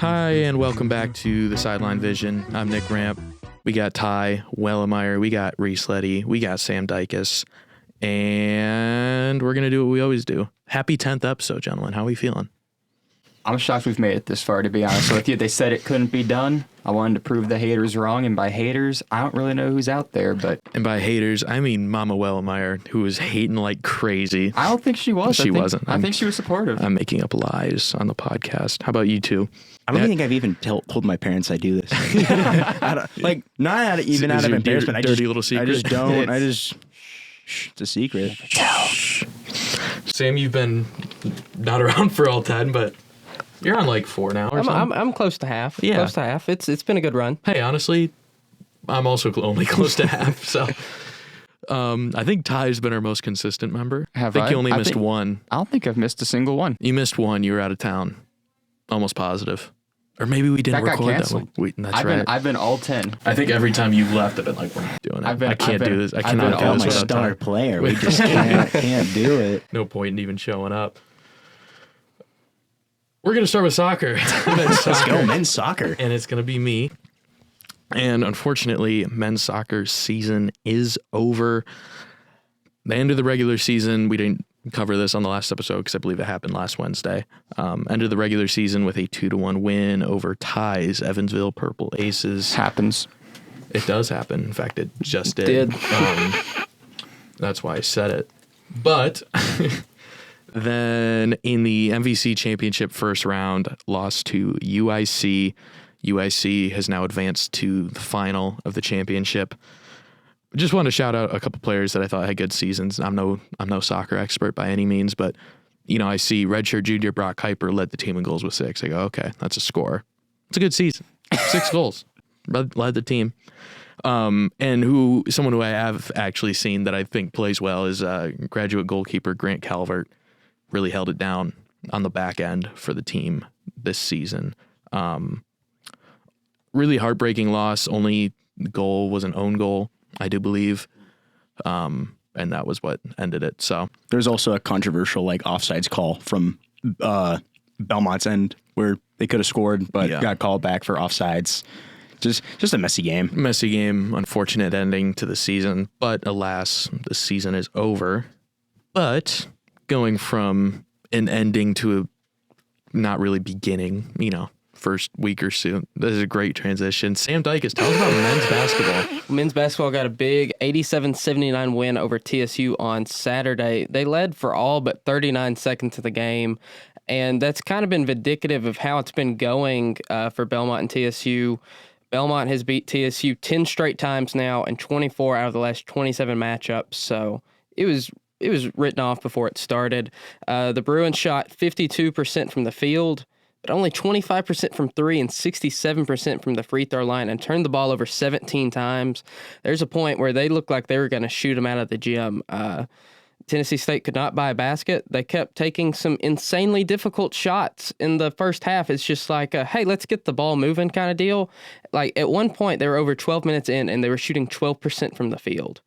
Hi, and welcome back to the Sideline Vision. I'm Nick Rampe. We got Ty, Wellemeyer, we got Reece, Leddy, we got Sam Dicus, and we're going to do what we always do. Happy 10th episode, gentlemen. How are we feeling? I'm shocked we've made it this far, to be honest with you. They said it couldn't be done. I wanted to prove the haters wrong, and by haters, I don't really know who's out there, but... And by haters, I mean Mama Wellemeyer, who was hating like crazy. I don't think she was. She wasn't. I think she was supportive. I'm making up lies on the podcast. How about you two? I don't think I've even told my parents I do this. Not out of embarrassment. Dirty little secret. I just don't. It's a secret. Sam, you've been not around for all 10, but you're on like 4 now or something. I'm close to half. Yeah. Close to half. It's been a good run. Hey, honestly, I'm also only close to half. So I think Ty's been our most consistent member. I think you only missed one. I don't think I've missed a single one. You missed one. You were out of town. Almost positive. Or maybe we didn't record that one. That's right. I've been all 10. I think every time you've left, I've been like, we're not doing it. I can't do this. I cannot do this my without star Ty. player. We just can't do it. No point in even showing up. We're going to start with soccer. Let's go, men's soccer. And it's going to be me. And unfortunately, men's soccer season is over. The end of the regular season, we didn't cover this on the last episode because I believe it happened last Wednesday. Ended the regular season with a 2-1 win over Ty's Evansville Purple Aces. Happens. It does happen. In fact, it just did. That's why I said it. But then in the MVC Championship first round, lost to UIC. UIC has now advanced to the final of the championship. Just want to shout out a couple players that I thought had good seasons. I'm no soccer expert by any means, but I see redshirt junior Brock Kuiper led the team in goals with 6. I go, okay, that's a score. It's a good season. 6 goals. Led the team. And someone who I have actually seen that I think plays well is graduate goalkeeper Grant Calvert. Really held it down on the back end for the team this season. Really heartbreaking loss. Only goal was an own goal, I do believe. And that was what ended it. So there's also a controversial offsides call from Belmont's end where they could have scored but got called back for offsides. Just a messy game. Messy game. Unfortunate ending to the season. But alas, the season is over. But going from an ending to a not really beginning, first week or so. This is a great transition. Sam Dicus, tell us about men's basketball. Men's basketball got a big 87-79 win over TSU on Saturday. They led for all but 39 seconds of the game, and that's kind of been indicative of how it's been going for Belmont and TSU. Belmont has beat TSU 10 straight times now and 24 out of the last 27 matchups, so it was written off before it started. The Bruins shot 52% from the field, but only 25% from 3 and 67% from the free throw line, and turned the ball over 17 times. There's a point where they looked like they were going to shoot them out of the gym. Tennessee State could not buy a basket. They kept taking some insanely difficult shots in the first half. It's just like, hey, let's get the ball moving kind of deal. Like at one point, they were over 12 minutes in, and they were shooting 12% from the field.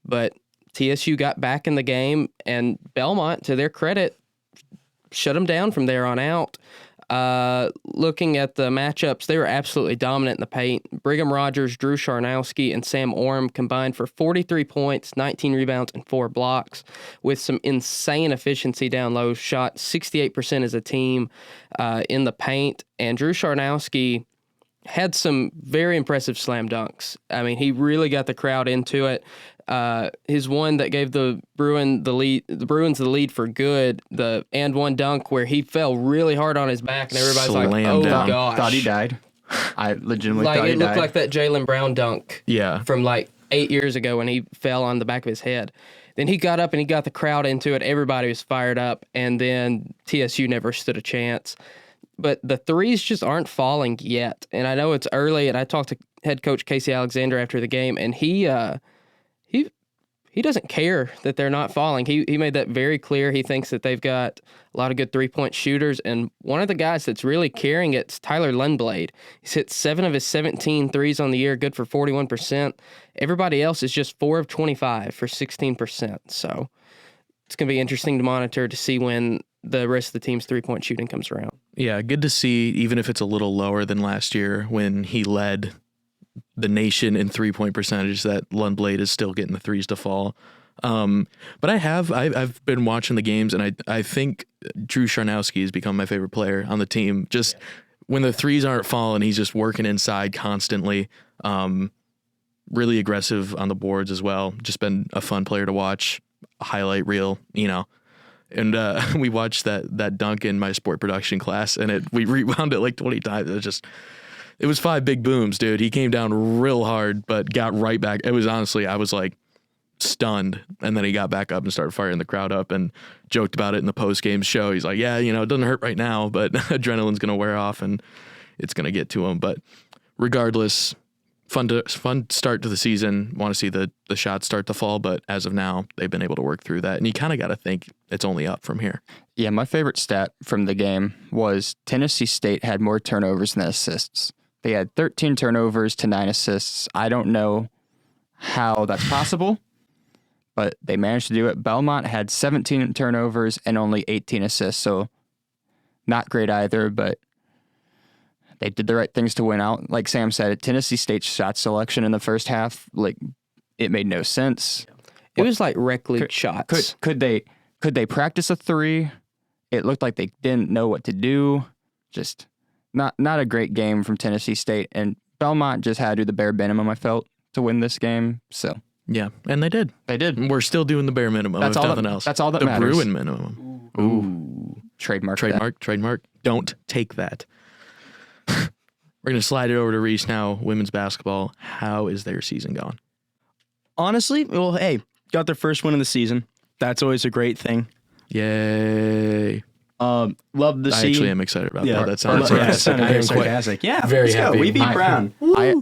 But TSU got back in the game, and Belmont, to their credit, shut them down from there on out. Looking at the matchups, they were absolutely dominant in the paint. Brigham Rogers, Drew Sharnowski, and Sam Orem combined for 43 points, 19 rebounds, and 4 blocks with some insane efficiency down low. Shot 68% as a team in the paint. And Drew Sharnowski had some very impressive slam dunks. I mean, he really got the crowd into it. His one that gave the Bruins the lead for good, the and one dunk where he fell really hard on his back and everybody's Slammed like, "Oh down. gosh!" Thought he died. I legitimately thought he died. It looked like that Jaylen Brown dunk, from 8 years ago when he fell on the back of his head. Then he got up and he got the crowd into it. Everybody was fired up, and then TSU never stood a chance. But the threes just aren't falling yet, and I know it's early. And I talked to head coach Casey Alexander after the game, and he doesn't care that they're not falling. He made that very clear. He thinks that they've got a lot of good three-point shooters, and one of the guys that's really carrying it's Tyler Lundblade. He's hit 7 of his 17 threes on the year, good for 41%. Everybody else is just 4 of 25 for 16%. So it's going to be interesting to monitor to see when the rest of the team's 3-point shooting comes around. Yeah, good to see, even if it's a little lower than last year when he led the nation in 3-point percentage, that Lundblade is still getting the threes to fall. But I've been watching the games, and I think Drew Charnowski has become my favorite player on the team. Just when the threes aren't falling, he's just working inside constantly. Really aggressive on the boards as well. Just been a fun player to watch. Highlight reel, And we watched that dunk in my sport production class, and we rewound it like 20 times. It was 5 big booms, dude. He came down real hard, but got right back. It was honestly, I was like stunned, and then he got back up and started firing the crowd up and joked about it in the post-game show. He's like, yeah, it doesn't hurt right now, but adrenaline's going to wear off and it's going to get to him. But regardless, fun start to the season. Want to see the shots start to fall, but as of now, they've been able to work through that. And you kind of got to think it's only up from here. Yeah, my favorite stat from the game was Tennessee State had more turnovers than assists. They had 13 turnovers to 9 assists. I don't know how that's possible, but they managed to do it. Belmont had 17 turnovers and only 18 assists, so not great either, but they did the right things to win out. Like Sam said, Tennessee State's shot selection in the first half, it made no sense. It was like rec league shots. Could they practice a 3? It looked like they didn't know what to do. Just not a great game from Tennessee State, and Belmont just had to do the bare minimum, I felt, to win this game. So yeah, and they did. They did. We're still doing the bare minimum. That's if nothing else. That's all that the matters. Bruin minimum. Ooh. Trademark. Don't take that. We're going to slide it over to Reece now. Women's basketball. How is their season going? Honestly, well, hey, got their first win of the season. That's always a great thing. Yay. Love to see. I actually am excited about that. That sounds sarcastic. sarcastic. Yeah, very let's happy. go. We beat Brown.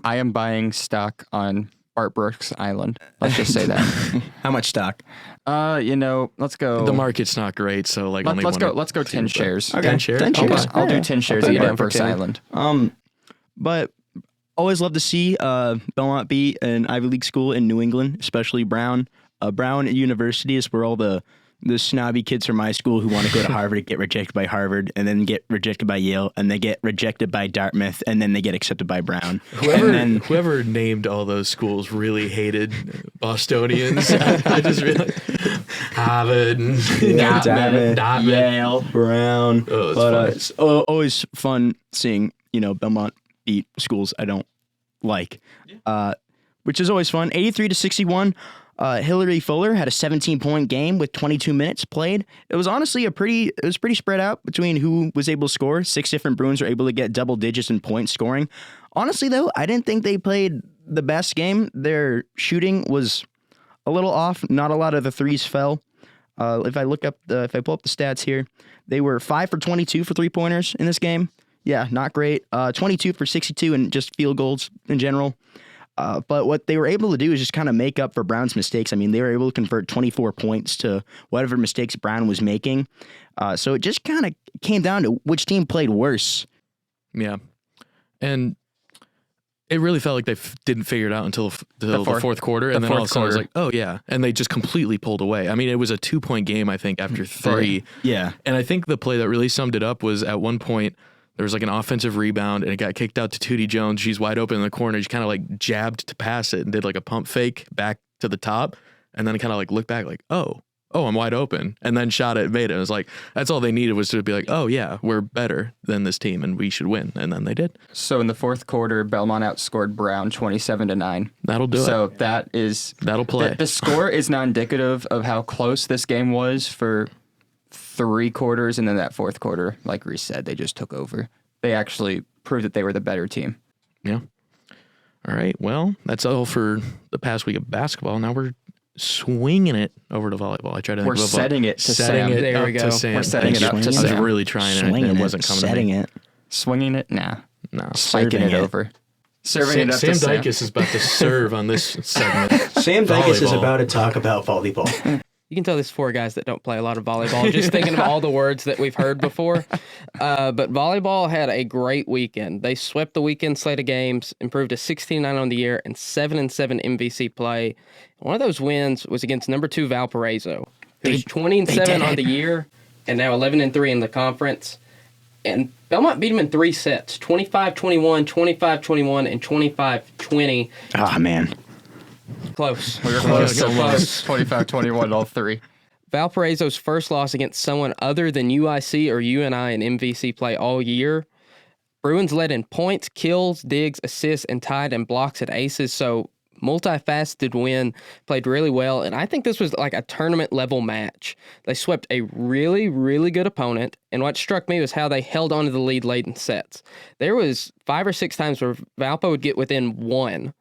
I am buying stock on Art Brooks Island. Let's just say that. How much stock? Let's go. The market's not great, so let's go 10 shares. Okay. 10 shares? 10 shares. I'll do 10 shares of Art Brooks Kenny. Island. But always love to see Belmont beat an Ivy League school in New England, especially Brown. Brown University is where all the snobby kids from my school who want to go to Harvard get rejected by Harvard, and then get rejected by Yale, and they get rejected by Dartmouth, and then they get accepted by Brown. Whoever named all those schools really hated Bostonians. I just realized Harvard, Dartmouth, Yale, Brown. Oh, But it's always fun seeing Belmont beat schools I don't like, which is always fun. 83-61. Hillary Fuller had a 17-point game with 22 minutes played. It was honestly pretty spread out between who was able to score. 6 different Bruins were able to get double digits in point scoring. Honestly, though, I didn't think they played the best game. Their shooting was a little off. Not a lot of the threes fell. If I pull up the stats here, they were 5 for 22 for 3-pointers in this game. Yeah, not great. 22 for 62 and just field goals in general. But what they were able to do is just kind of make up for Brown's mistakes. I mean, they were able to convert 24 points to whatever mistakes Brown was making. So it just kind of came down to which team played worse. Yeah. And it really felt like they didn't figure it out until the fourth quarter. And then all of a sudden it was like, oh, yeah. And they just completely pulled away. I mean, it was a 2-point game, I think, after 3. Yeah. And I think the play that really summed it up was at one point, there was like an offensive rebound and it got kicked out to Tootie Jones. She's wide open in the corner. She kind of like jabbed to pass it and did like a pump fake back to the top. And then kind of like looked back like, oh, I'm wide open. And then shot it, made it. It was like, that's all they needed was to be like, oh yeah, we're better than this team and we should win. And then they did. So in the fourth quarter, Belmont outscored Brown 27-9. That'll do it. So that'll play. The score is not indicative of how close this game was for 3 quarters, and then that fourth quarter, like Reece said, they just took over. They actually proved that they were the better team. Yeah. All right. Well, that's all for the past week of basketball. Now we're swinging it over to volleyball. I tried to. We're setting it to Sam. There we go. We're setting it up to Sam. I was really trying it. And it wasn't coming. Setting to me. it. Swinging it? Nah. No. Spiking it over. Serving it up Sam to Sam. Dicus is about to serve on this segment. Sam Dicus is Volleyball. about to talk about volleyball. You can tell this 4 guys that don't play a lot of volleyball, just thinking of all the words that we've heard before. But volleyball had a great weekend. They swept the weekend slate of games, improved to 16-9 on the year, and 7-7 MVC play. One of those wins was against number 2 Valparaiso, who's 20-7 on the year, and now 11-3 in the conference. And Belmont beat them in 3 sets, 25-21, 25-21, and 25-20. Ah, man. Close. We were close. 25-21, all three. Valparaiso's first loss against someone other than UIC or UNI in MVC play all year. Bruins led in points, kills, digs, assists, and tied in blocks and aces. So multifaceted win, played really well, and I think this was like a tournament level match. They swept a really, really good opponent, and what struck me was how they held on to the lead late in sets. There was 5 or 6 times where Valpo would get within 1.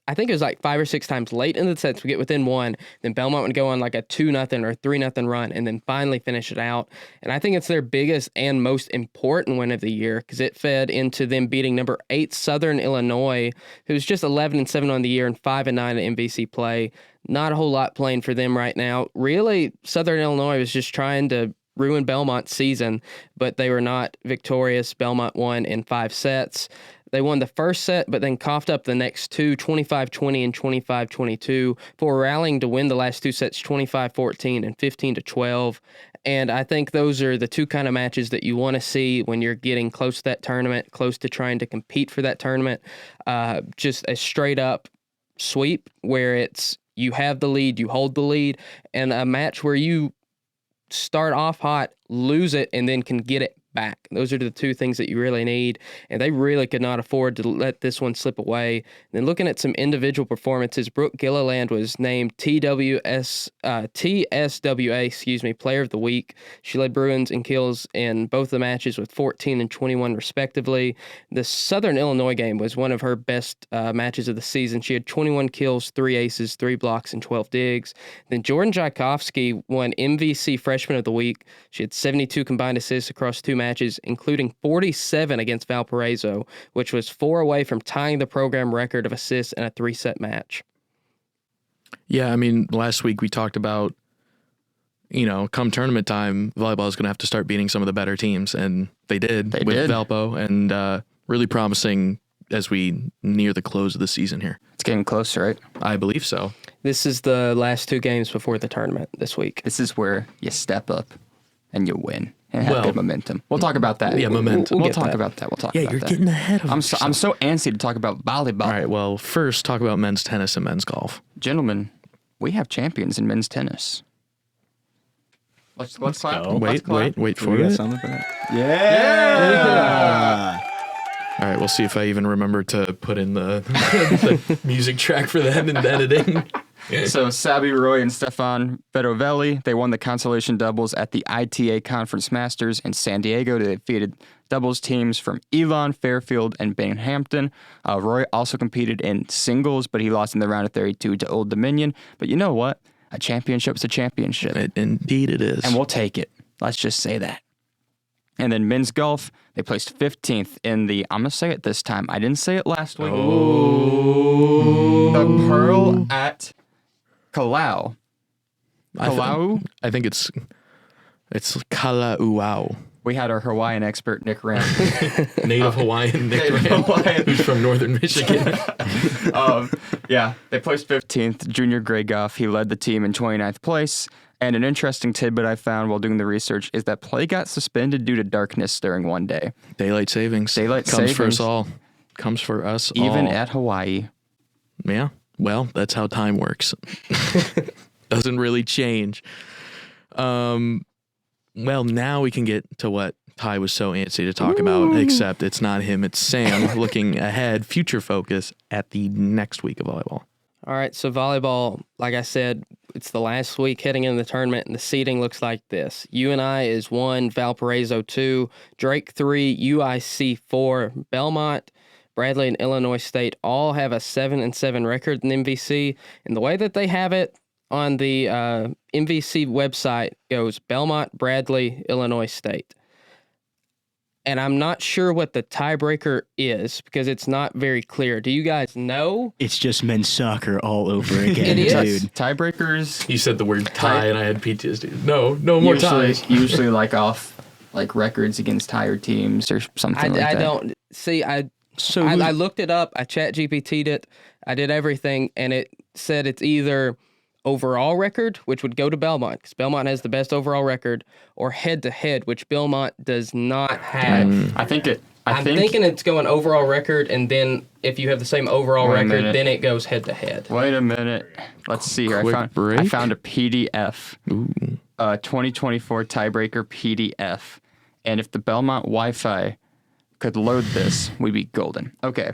I think it was like 5 or 6 times late in the sets we get within 1, then Belmont would go on like a 2-0 or 3-0 run, and then finally finish it out. And I think it's their biggest and most important win of the year because it fed into them beating number 8 Southern Illinois, who's just 11-7 on the year and 5-9 at MVC play. Not a whole lot playing for them right now. Really, Southern Illinois was just trying to ruin Belmont's season, but they were not victorious. Belmont won in 5 sets. They won the first set, but then coughed up the next 2, 25-20 and 25-22, before rallying to win the last 2 sets, 25-14 and 15-12. And I think those are the 2 kind of matches that you want to see when you're getting close to that tournament, close to trying to compete for that tournament. Just a straight up sweep where it's you have the lead, you hold the lead, and a match where you start off hot, lose it, and then can get it back. Those are the 2 things that you really need, and they really could not afford to let this one slip away. And then looking at some individual performances, Brooke Gilliland was named TSWA, Player of the Week. She led Bruins in kills in both the matches with 14 and 21 respectively. The Southern Illinois game was one of her best matches of the season. She had 21 kills, 3 aces, 3 blocks, and 12 digs. Then Jordan Tchaikovsky won MVC Freshman of the Week. She had 72 combined assists across 2 matches, including 47 against Valparaiso, which was 4 away from tying the program record of assists in a 3-set match. Yeah, I mean, last week we talked about, come tournament time, volleyball is going to have to start beating some of the better teams, and they did with Valpo, and really promising as we near the close of the season here. It's getting close, right? I believe so. This is the last 2 games before the tournament this week. This is where you step up and you win and have good momentum. We'll talk about that. Yeah, momentum. We'll talk about that. Yeah, you're getting ahead of I'm so antsy to talk about volleyball. All right, well, first talk about men's tennis and men's golf. Gentlemen, we have champions in men's tennis. Let's clap. go. Wait for We got it. something for that? Yeah. All right, we'll see if I even remember to put in the music track for that in editing. So Sabi Roy and Stefan Vedovelli, they won the consolation doubles at the ITA Conference Masters in San Diego. They defeated doubles teams from Elon, Fairfield, and Binghamton. Roy also competed in singles, but he lost in the round of 32 to Old Dominion. But you know what? A championship's a championship. Indeed it is. And we'll take it. Let's just say that. And then men's golf, they placed 15th in the, I'm going to say it this time. I didn't say it last week. The Pearl at Kalau. I think it's Kalauau. We had our Hawaiian expert, Nick Ram. Native Hawaiian Nick Ram, who's from northern Michigan. Yeah, they placed 15th. Junior Gregoff, he led the team in 29th place. And an interesting tidbit I found while doing the research is that play got suspended due to darkness during one day. Daylight savings. Comes for us all. Comes for us all. Even at Hawaii. Yeah. Well, that's how time works. Doesn't really change. Well, now we can get to what Ty was so antsy to talk about, except it's not him, it's Sam looking ahead, future focus at the next week of volleyball. All right, so volleyball, like I said, it's the last week heading into the tournament, and the seeding looks like this. UNI is 1, Valparaiso 2, Drake 3, UIC 4, Belmont, Bradley, and Illinois State all have a 7-7 record in MVC, and the way that they have it on the MVC website goes Belmont, Bradley, Illinois State. And I'm not sure what the tiebreaker is because it's not very clear. Do you guys know? It's just men's soccer all over again, It is. dude. Tiebreakers. You said the word tie and I had PTSD. No more ties. Usually like off like records against tired teams or something like that. I don't see. I looked it up. I chat GPT'd it. I did everything, and it said it's either overall record, which would go to Belmont because Belmont has the best overall record, or head-to-head, which Belmont does not have. I'm thinking it's going overall record, and then if you have the same overall record, then it goes head-to-head. Wait a minute. Let's see here. I found a PDF. 2024 tiebreaker PDF. And if the Belmont Wi-Fi could load this, we'd be golden. Okay.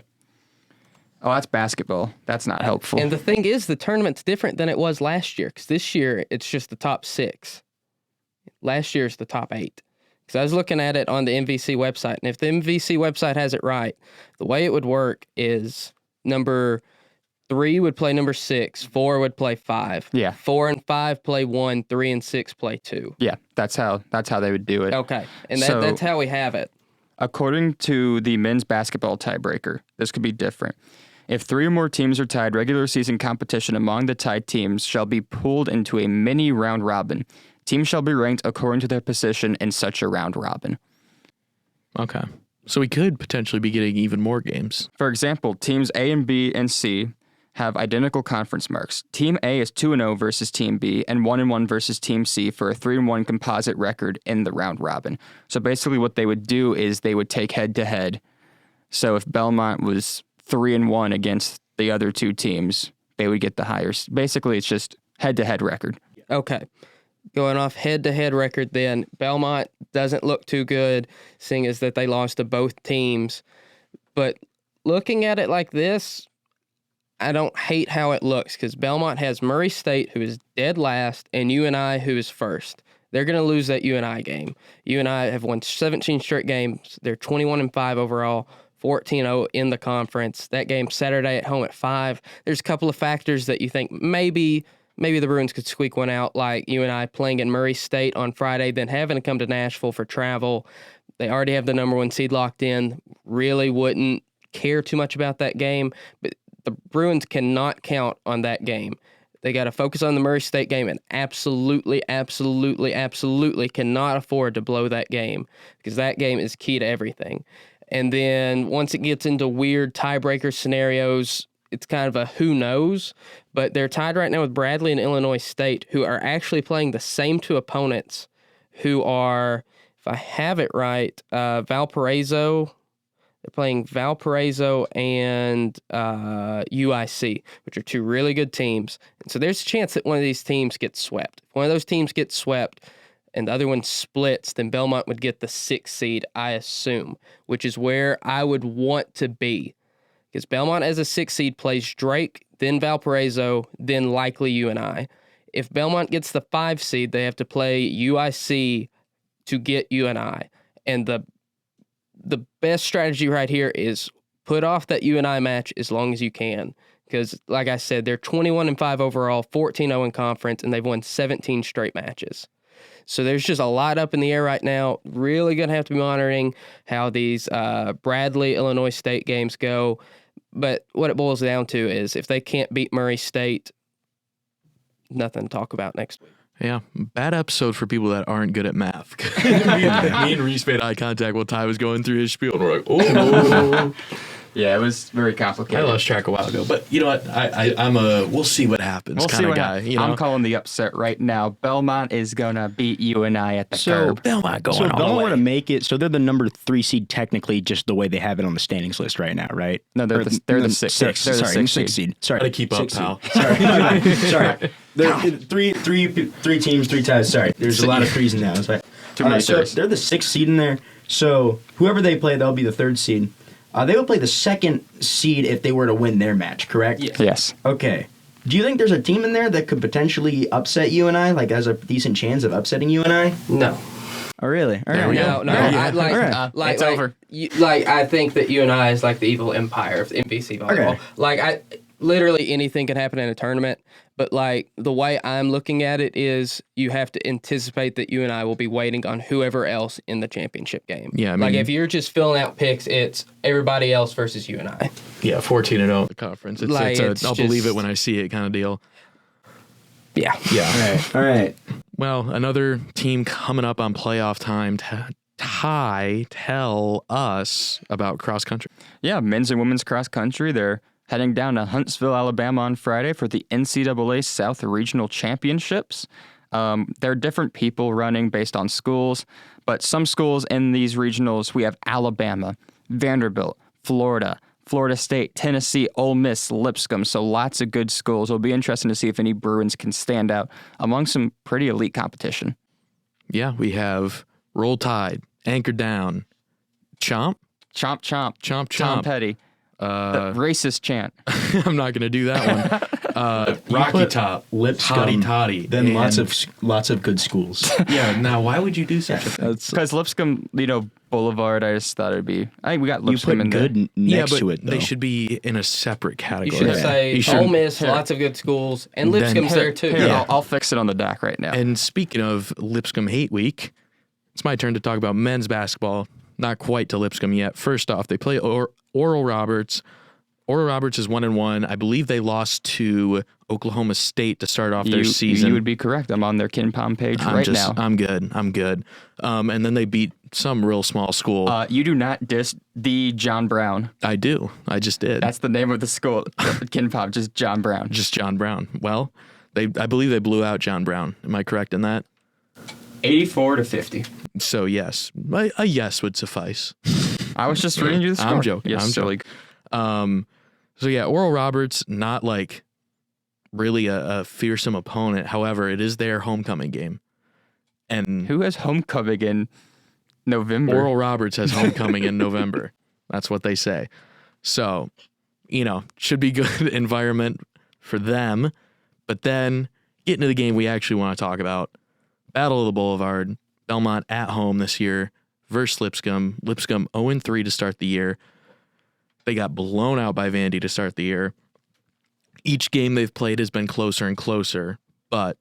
Oh, that's basketball. That's not helpful. And the thing is, the tournament's different than it was last year, because this year it's just the top 6. Last year's the top 8. Because I was looking at it on the MVC website, and if the MVC website has it right, the way it would work is number 3 would play number 6, 4 would play 5. Yeah. 4 and 5 play 1, 3 and 6 play 2. Yeah, that's how they would do it. Okay, and So- that's how we have it. According to the men's basketball tiebreaker, this could be different. If 3 or more teams are tied, regular season competition among the tied teams shall be pooled into a mini round robin. Teams shall be ranked according to their position in such a round robin. Okay. So we could potentially be getting even more games. For example, teams A and B and C have identical conference marks. Team A is 2-0 versus Team B and 1-1 versus Team C for a 3-1 composite record in the round robin. So basically what they would do is they would take head-to-head. So if Belmont was 3-1 against the other 2 teams, they would get the higher. Basically, it's just head-to-head record. Okay. Going off head-to-head record then, Belmont doesn't look too good, seeing as that they lost to both teams. But looking at it like this, I don't hate how it looks, because Belmont has Murray State, who is dead last, and UNI, who is first. They're going to lose that UNI game. UNI have won 17 straight games. They're 21-5 overall, 14-0 in the conference. That game Saturday at home at 5. There's a couple of factors that you think maybe the Bruins could squeak one out, like UNI playing at Murray State on Friday, then having to come to Nashville for travel. They already have the number 1 seed locked in. Really wouldn't care too much about that game, but the Bruins cannot count on that game. They got to focus on the Murray State game and absolutely cannot afford to blow that game, because that game is key to everything. And then once it gets into weird tiebreaker scenarios, it's kind of a who knows, but they're tied right now with Bradley and Illinois State, who are actually playing the same 2 opponents, who are, if I have it right, Valparaiso. They're playing Valparaiso and UIC, which are 2 really good teams. And so there's a chance that one of these teams gets swept. If one of those teams gets swept and the other one splits, then Belmont would get the 6th seed, I assume, which is where I would want to be. Because Belmont as a 6th seed plays Drake, then Valparaiso, then likely UNI. If Belmont gets the 5 seed, they have to play UIC to get UNI. And the best strategy right here is put off that UNI match as long as you can. Because, like I said, they're 21-5 overall, 14-0 in conference, and they've won 17 straight matches. So there's just a lot up in the air right now. Really going to have to be monitoring how these Bradley, Illinois State games go. But what it boils down to is if they can't beat Murray State, nothing to talk about next week. Yeah, bad episode for people that aren't good at math. me and Reece made eye contact while Ty was going through his spiel, and we're like, oh. Yeah, it was very complicated. I lost track a while ago, but you know what? I'm a we'll see what happens kind of guy. You know? I'm calling the upset right now. Belmont is gonna beat UNI at the curb. Belmont going So if all the Belmont way. were to make it, so they're the number 3 seed technically, just the way they have it on the standings list right now, right? No, they're Or the sixth. They're the Sorry, sixth 6th seed. Sorry, Gotta keep up, sixth pal. seed. Sorry. There three teams, 3 ties. Sorry, there's a lot of 3s in that. That's right. Too many So threes. they're the 6th seed in there. So whoever they play, they'll be the 3rd seed. They would play the 2nd seed if they were to win their match, correct? Yes. Okay. Do you think there's a team in there that could potentially upset UNI, like has a decent chance of upsetting UNI? No. Oh, really? All There we right. go. No, Yeah. I like, All right. like It's like, over. I think that UNI is like the evil empire of MVC volleyball. Okay. Like literally anything can happen in a tournament, but like the way I'm looking at it is you have to anticipate that UNI will be waiting on whoever else in the championship game. Yeah, I like mean- if you're just filling out picks, it's everybody else versus UNI. Yeah, 14-0 the conference. Like, it's I'll believe it just- when I see it kind of deal. Yeah. Yeah. All right. Well, another team coming up on playoff time. Ty, tell us about cross country. Yeah, men's and women's cross country. They're heading down to Huntsville, Alabama on Friday for the NCAA South Regional Championships. There are different people running based on schools, but some schools in these regionals, we have Alabama, Vanderbilt, Florida, Florida State, Tennessee, Ole Miss, Lipscomb. So lots of good schools. It'll be interesting to see if any Bruins can stand out among some pretty elite competition. Yeah, we have Roll Tide, Anchor Down, Chomp, Chomp, chomp. Chomp, Tom Chomp. Petty. The racist chant. I'm not going to do that one. Rocky Top, Lipscomb, Toddy Toddy. Then and- lots of good schools. Yeah, now why would you do such a thing? Because Lipscomb, Boulevard, I just thought it'd be. I think we got You Lipscomb put in good there. next but to it, though. they should be in a separate category. You should You say shouldn't- Ole Miss, lots of good schools, and Then- Lipscomb's there too. Here, Yeah. I'll fix it on the dock right now. And speaking of Lipscomb Hate Week, it's my turn to talk about men's basketball. Not quite to Lipscomb yet. First off, they play Oral Roberts. Oral Roberts is 1-1. I believe they lost to Oklahoma State to start off their season. You would be correct. I'm on their KinPom page now. I'm good. And then they beat some real small school. You do not diss the John Brown. I do. I just did. That's the name of the school. KinPom, just John Brown. Just John Brown. Well, I believe they blew out John Brown. Am I correct in that? 84-50. So yes, a yes would suffice. I was just reading you the score. I'm joking. Yes, I'm silly. joking. So yeah, Oral Roberts, not like really a fearsome opponent. However, it is their homecoming game. And Who has homecoming in November? Oral Roberts has homecoming in November. That's what they say. So, should be good environment for them. But then getting to the game we actually want to talk about. Battle of the Boulevard. Belmont at home this year versus Lipscomb. Lipscomb 0-3 to start the year. They got blown out by Vandy to start the year. Each game they've played has been closer and closer, but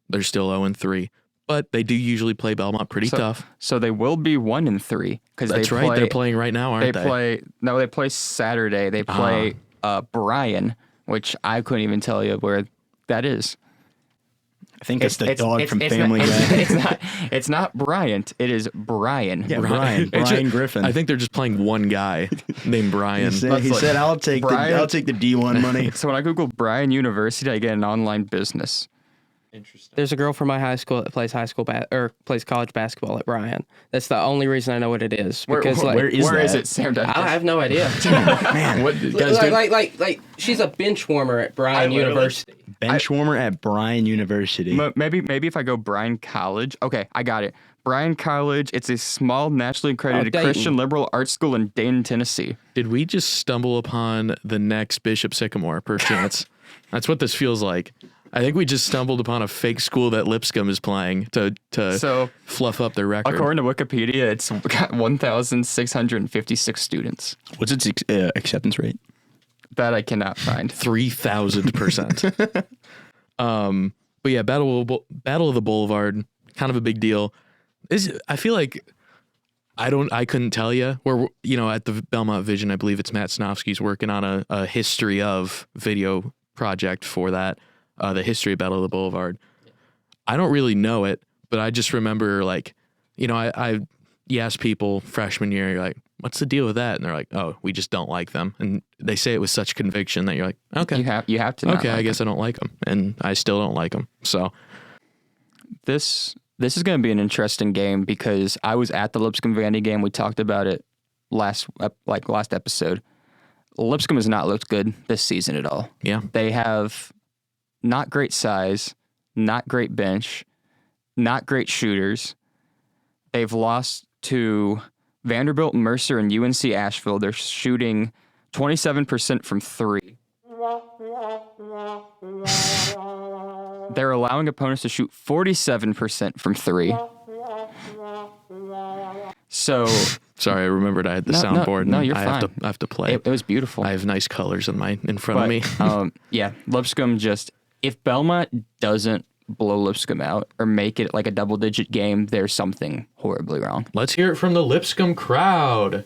they're still 0-3. But they do usually play Belmont pretty tough. So they will be 1-3 because That's right. They're playing right now, aren't they? They play Saturday. They play Bryan, which I couldn't even tell you where that is. I think it's the dog from Family Guy. It's not Bryant. It is Brian. Yeah, Brian Griffin. I think they're just playing one guy named Brian. He said, "I'll take Brian- the D1 money." So when I Google Bryan University, I get an online business. There's a girl from my high school that plays plays college basketball at Bryan. That's the only reason I know what it is. Because where is Where is that? it, Sam? I have no idea. Man, What guys do? like she's a bench warmer at Bryan University. bench warmer at Bryan University. Maybe if I go Bryan College. Okay, I got it. Bryan College. It's a small, nationally accredited Dayton. Christian liberal arts school in Dayton, Tennessee. Did we just stumble upon the next Bishop Sycamore, perchance? That's what this feels like. I think we just stumbled upon a fake school that Lipscomb is playing to So, fluff up their record. according to Wikipedia, it's got 1,656 students. What's its acceptance rate? That I cannot find. 3,000%. But yeah, Battle of the Boulevard, kind of a big deal. I feel like I couldn't tell you. Where at the Belmont Vision, I believe it's Matt Snofsky's working on a history of video project for that. The history of Battle of the Boulevard. I don't really know it, but I just remember you ask people freshman year, you're like, what's the deal with that? And they're like, oh, we just don't like them. And they say it with such conviction that you're like, okay. You have to. Not Okay, like I guess I don't like them. And I still don't like them. So This is going to be an interesting game because I was at the Lipscomb Vandy game. We talked about it last episode. Lipscomb has not looked good this season at all. yeah. They have not great size, not great bench, not great shooters. They've lost to Vanderbilt, Mercer, and UNC Asheville. They're shooting 27% from three. They're allowing opponents to shoot 47% from three. So Sorry, I remembered I had the No, soundboard. no, and you're I fine. have to play. it was beautiful. I have nice colors in front of me. Yeah, Lipscomb if Belmont doesn't blow Lipscomb out or make it like a double-digit game, there's something horribly wrong. Let's hear it from the Lipscomb crowd.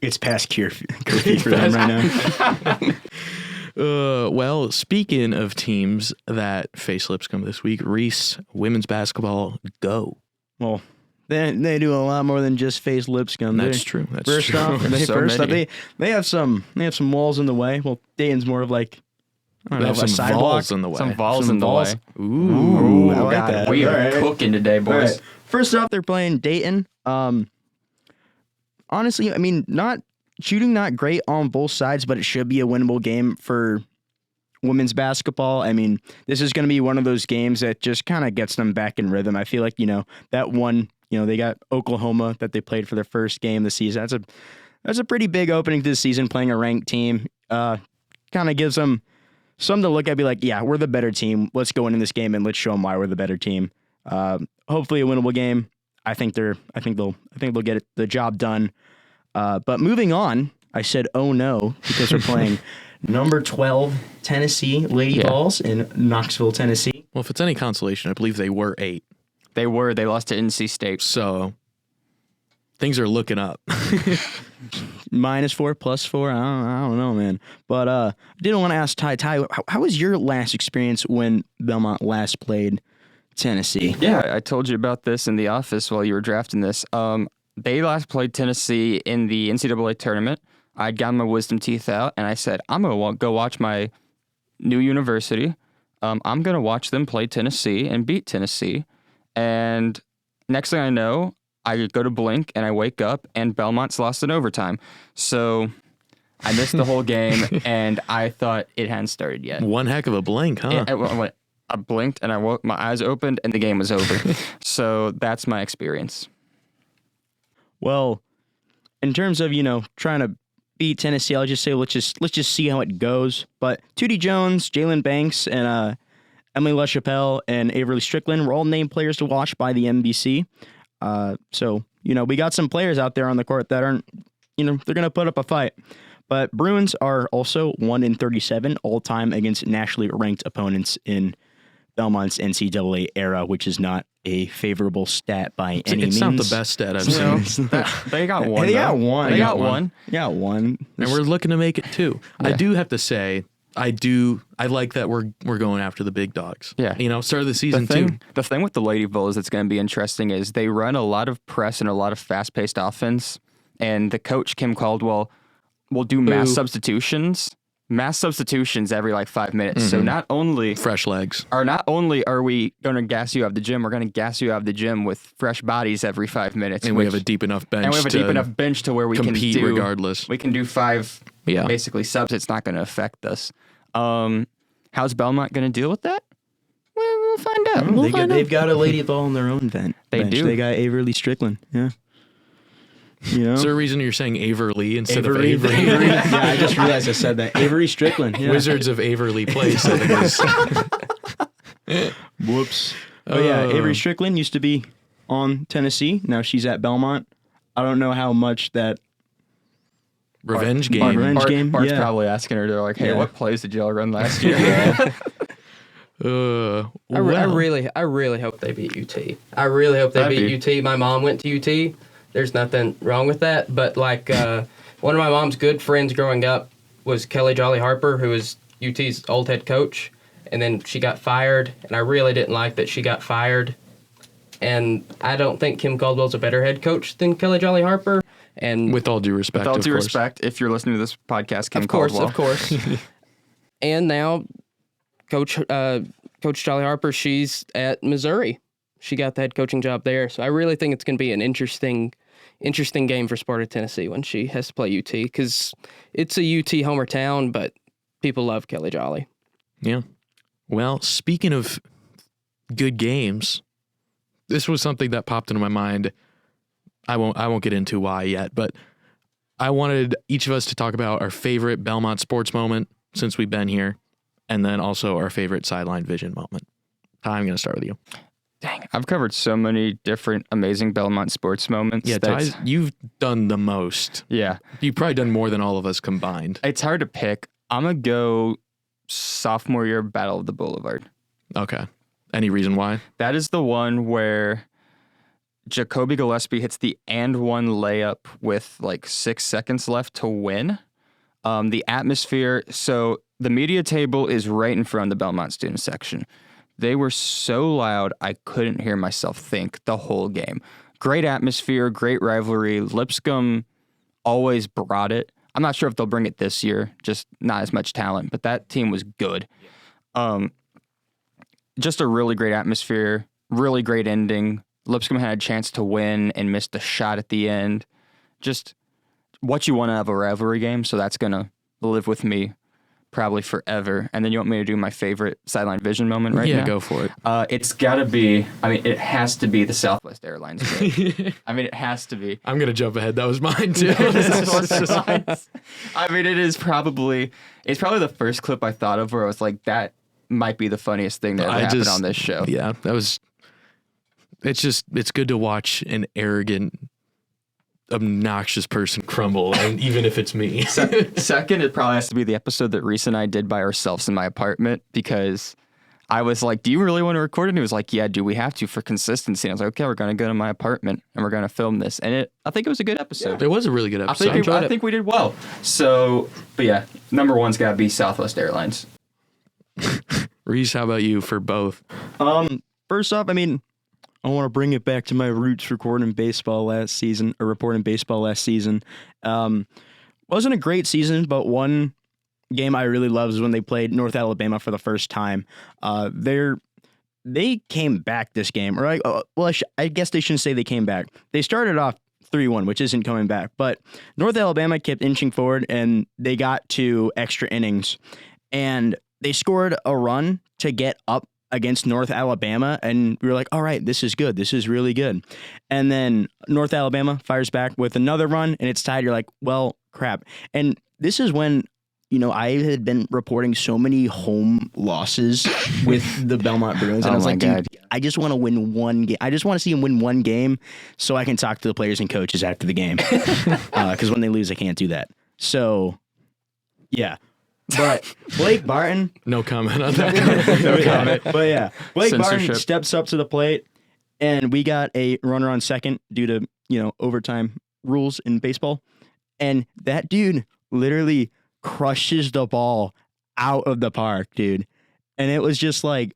It's past curfew for them right now. Well, speaking of teams that face Lipscomb this week, Reece, women's basketball, go. Well, They do a lot more than just face lip scum. That's true. That's First true. off, they have some walls in the way. Well, Dayton's more of like I don't They know, have a some sidewalk. balls in the way. Some balls Some in the balls. way. Ooh. I like God, that. we are All right. cooking today, All boys. right. First off, they're playing Dayton. Honestly, I mean, not great on both sides, but it should be a winnable game for women's basketball. I mean, this is going to be one of those games that just kind of gets them back in rhythm. I feel like, that one, they got Oklahoma that they played for their first game this season. That's a pretty big opening to the season, playing a ranked team. Kind of gives them something to look at, be like, yeah, we're the better team. Let's go into this game and let's show them why we're the better team. Hopefully a winnable game. I think they'll get the job done. But moving on, I said, oh no, because we're playing number 12 Tennessee Lady Vols in Knoxville, Tennessee. Well, if it's any consolation, I believe they were 8. They lost to NC State. So things are looking up. -4, +4. I don't know, man. But I did want to ask Ty, how was your last experience when Belmont last played Tennessee? Yeah, I told you about this in the office while you were drafting this. They last played Tennessee in the NCAA tournament. I'd gotten my wisdom teeth out, and I said, I'm going to go watch my new university. I'm going to watch them play Tennessee and beat Tennessee. And next thing I know, I go to blink, and I wake up, and Belmont's lost in overtime. So I missed the whole game, and I thought it hadn't started yet. One heck of a blink, huh? I blinked, and my eyes opened, and the game was over. So that's my experience. Well, in terms of, trying to beat Tennessee, I'll just say let's just see how it goes. But Tootie Jones, Jalen Banks, and Emily LaChapelle and Avery Strickland were all named players to watch by the NBC. So, we got some players out there on the court that aren't, they're going to put up a fight. But Bruins are also 1-37 all-time against nationally ranked opponents in Belmont's NCAA era, which is not a favorable stat by any means. It's not the best stat I've seen. They got one. They got one. They got one. Yeah, one. And we're looking to make it 2. Yeah. I do have to say, I like that we're going after the big dogs. Yeah. Start of the season too. The thing with the Lady Vols that's going to be interesting is they run a lot of press and a lot of fast-paced offense, and the coach, Kim Caldwell, will do mass substitutions every 5 minutes. Mm-hmm. So not only Fresh legs. are we going to gas you out of the gym, we're going to gas you out of the gym with fresh bodies every 5 minutes. And we have a deep enough bench. And we have a deep enough bench to where we compete can do regardless. We can do 5 basically subs. It's not going to affect us. How's Belmont going to deal with that? Well, we'll find out. They've got a Lady Vol in their own bench. They do. They got Avery Strickland. Yeah. Is there a reason you're saying Averly instead of Avery. Avery? Yeah, I just realized I said that. Avery Strickland. Yeah. Wizards of Averly Place, I think is. Whoops. Oh yeah, Avery Strickland used to be on Tennessee. Now she's at Belmont. I don't know how much that Revenge game. Revenge game. Bart's Yeah. probably asking her, they're like, hey, Yeah. what plays did y'all run last year? I really hope they beat UT. I really hope they That'd beat UT. My mom went to UT. There's nothing wrong with that. But one of my mom's good friends growing up was Kelly Jolly Harper, who was UT's old head coach. And then she got fired. And I really didn't like that she got fired. And I don't think Kim Caldwell's a better head coach than Kelly Jolly Harper. And With all due respect, With all of due course. respect, if you're listening to this podcast, Kim of course. Caldwell. And now Coach Jolly Harper, she's at Missouri. She got the head coaching job there. So I really think it's going to be an interesting game for Sparta, Tennessee when she has to play UT, because it's a UT homer town, but people love Kelly Jolly. Yeah. Well, speaking of good games, this was something that popped into my mind. I won't get into why yet, but I wanted each of us to talk about our favorite Belmont sports moment since we've been here, and then also our favorite sideline vision moment. I'm going to start with you. Dang, I've covered so many different amazing Belmont sports moments. Yeah, Ty, you've done the most. Yeah. You've probably done more than all of us combined. It's hard to pick. I'm going to go sophomore year Battle of the Boulevard. Okay. Any reason why? That is the one where Jacoby Gillespie hits the and one layup with 6 seconds left to win. The atmosphere, so the media table is right in front of the Belmont student section. They were so loud, I couldn't hear myself think the whole game. great atmosphere, great rivalry. Lipscomb always brought it. I'm not sure if they'll bring it this year, just not as much talent, but that team was good. Just a really great atmosphere, really great ending. Lipscomb had a chance to win and missed a shot at the end. Just what you want to have a rivalry game, so that's going to live with me probably forever. And then you want me to do my favorite sideline vision moment right now? Yeah, go for it. It's got to be, it has to be the Southwest Airlines game. It has to be. I'm going to jump ahead. That was mine, too. It's probably the first clip I thought of where I was like, that might be the funniest thing that ever happened on this show. Yeah, it's good to watch an arrogant, obnoxious person crumble, and even if it's me. Second, it probably has to be the episode that Reece and I did by ourselves in my apartment, because I was like, do you really want to record it? And he was like, yeah, do we have to for consistency? And I was like, okay, we're going to go to my apartment and we're going to film this. And I think it was a good episode. It was a really good episode. I think we did well. So, but yeah, number one's got to be Southwest Airlines. Reece, how about you for both? First off, I want to bring it back to my roots reporting baseball last season. Wasn't a great season, but one game I really loved was when they played North Alabama for the first time. They came back this game, or I guess they shouldn't say they came back. They started off 3-1, which isn't coming back, but North Alabama kept inching forward, and they got to extra innings, and they scored a run to get up against North Alabama, and we were like, all right, this is good. This is really good. And then North Alabama fires back with another run, and it's tied. You're like, well, crap. And this is when, I had been reporting so many home losses with the Belmont Bruins, and I was like, dude, I just want to win one game. I just want to see them win one game so I can talk to the players and coaches after the game. Because when they lose, I can't do that. So, yeah. But Blake Barton... No comment on that. No comment. But yeah, Blake Barton steps up to the plate, and we got a runner on second due to, overtime rules in baseball. And that dude literally crushes the ball out of the park, dude. And it was just like...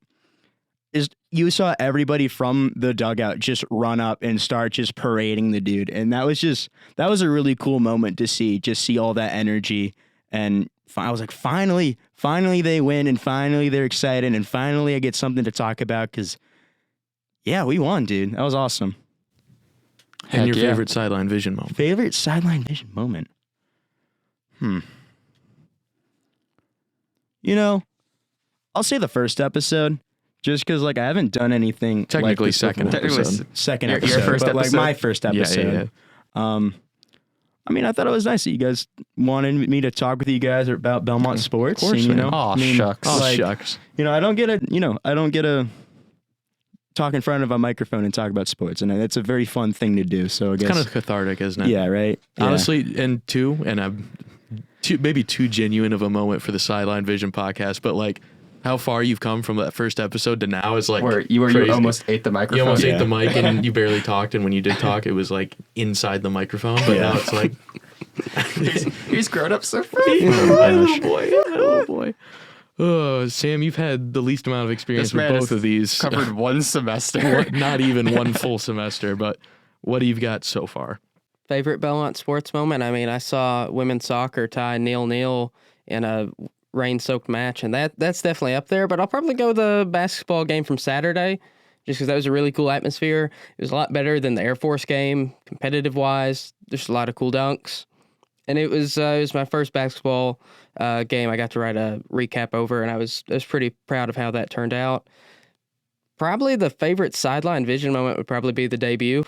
You saw everybody from the dugout just run up and start just parading the dude. And that was a really cool moment to see all that energy. And I was like, finally they win, and finally they're excited, and finally I get something to talk about, because, yeah, we won, dude. That was awesome. And your favorite sideline vision moment? Favorite sideline vision moment? I'll say the first episode, just because, I haven't done anything technically like second episode. Second episode, your first episode? My first episode. Yeah. I thought it was nice that you guys wanted me to talk with you guys about Belmont sports. Of course, and, shucks. Shucks. I don't get to talk in front of a microphone and talk about sports, and that's a very fun thing to do. So I guess it's kind of cathartic, isn't it? Yeah, right. Honestly, and I'm maybe too genuine of a moment for the Sideline Vision podcast, but how far you've come from that first episode to now is where you almost ate the microphone. You almost ate the mic, and you barely talked, and when you did talk, it was inside the microphone. But now it's he's grown up so fast. Oh boy. Oh, Sam, you've had the least amount of experience with both of these. Covered one semester. Not even one full semester, but what do you got so far? Favorite Belmont sports moment? I saw women's soccer tie 0-0 in a rain-soaked match, and that's definitely up there. But I'll probably go the basketball game from Saturday, just because that was a really cool atmosphere. It was a lot better than the Air Force game, competitive-wise. There's a lot of cool dunks, and it was my first basketball game I got to write a recap over, and I was pretty proud of how that turned out. Probably the favorite sideline vision moment would probably be the debut.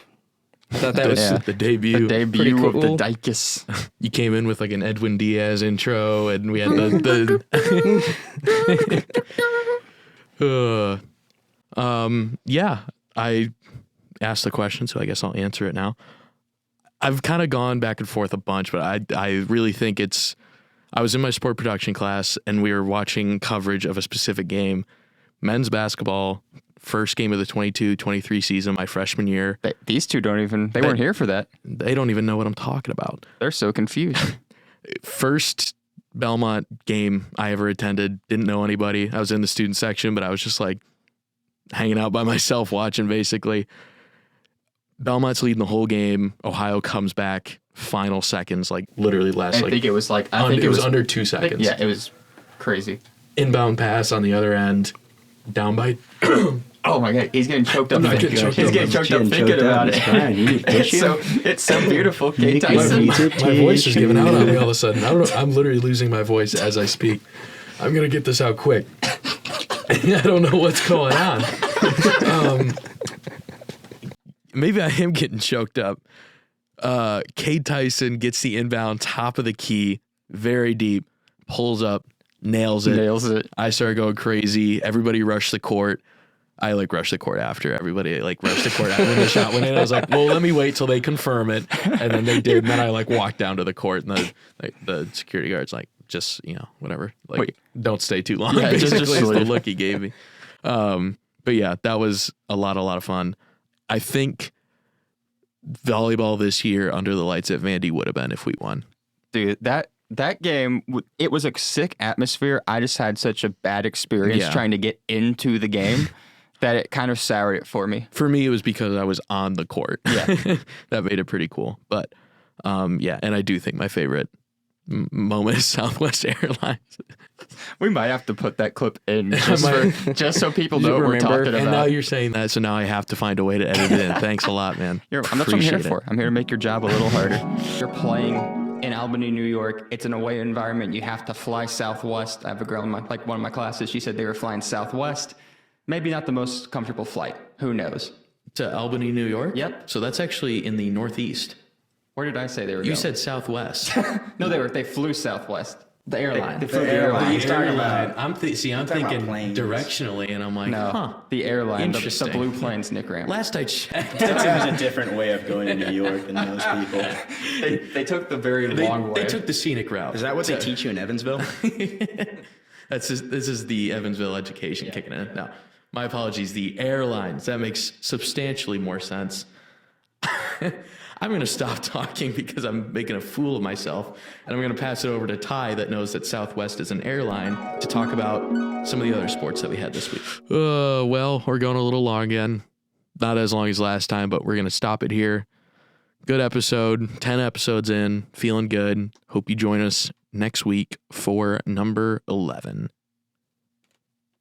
I thought that was the debut. The debut cool. of the Dicus. You came in with an Edwin Diaz intro, and we had I asked the question, so I guess I'll answer it now. I've kind of gone back and forth a bunch, but I really think I was in my sport production class, and we were watching coverage of a specific game, men's basketball, first game of the 22-23 season, my freshman year. These two they weren't here for that. They don't even know what I'm talking about. They're so confused. First Belmont game I ever attended, didn't know anybody. I was in the student section, but I was just hanging out by myself watching, basically. Belmont's leading the whole game. Ohio comes back final seconds, like literally last. I think it was under 2 seconds. Yeah, it was crazy. Inbound pass on the other end, down by. Oh my God, he's getting choked up. I'm not getting choked He's up. getting choked up thinking about it. It's so beautiful. Kate Tyson. My voice is giving out on me all of a sudden. I don't know. I'm literally losing my voice as I speak. I'm gonna get this out quick. I don't know what's going on. Maybe I am getting choked up. Kate Tyson gets the inbound, top of the key, very deep, pulls up, nails it. I started going crazy. Everybody rushed the court. I rushed the court after. Everybody rushed the court after when the shot went in. I was like, well, let me wait till they confirm it. And then they did. And then I walked down to the court, and the security guard's just, whatever. Wait, don't stay too long. Yeah, basically, just is the look he gave me. But yeah, that was a lot of fun. I think volleyball this year under the lights at Vandy would have been if we won. Dude, that game, it was a sick atmosphere. I just had such a bad experience trying to get into the game that it kind of soured it for me. For me, it was because I was on the court. Yeah. That made it pretty cool. But yeah, and I do think my favorite moment is Southwest Airlines. We might have to put that clip in just so people know what we're talking about. And now you're saying that, so now I have to find a way to edit it in. Thanks a lot, man. That's what I'm here for. I'm here to make your job a little harder. You're playing in Albany, New York. It's an away environment. You have to fly Southwest. I have a girl in one of my classes. She said they were flying Southwest. Maybe not the most comfortable flight. Who knows? To Albany, New York? Yep. So that's actually in the Northeast. Where did I say they were going? You said Southwest. No, they flew Southwest. The airline. They flew the airline. I'm thinking directionally, and I'm like, no, the airline. The blue planes, Nick Rampe. Last I checked. That seems a different way of going to New York than most people. They took the very long way. They took the scenic route. Is that what they teach you in Evansville? This is the Evansville education kicking in. No, my apologies. The airlines. That makes substantially more sense. I'm going to stop talking because I'm making a fool of myself, and I'm going to pass it over to Ty that knows that Southwest is an airline to talk about some of the other sports that we had this week. Well, we're going a little long again. Not as long as last time, but we're going to stop it here. Good episode, 10 episodes in, feeling good. Hope you join us next week for number 11.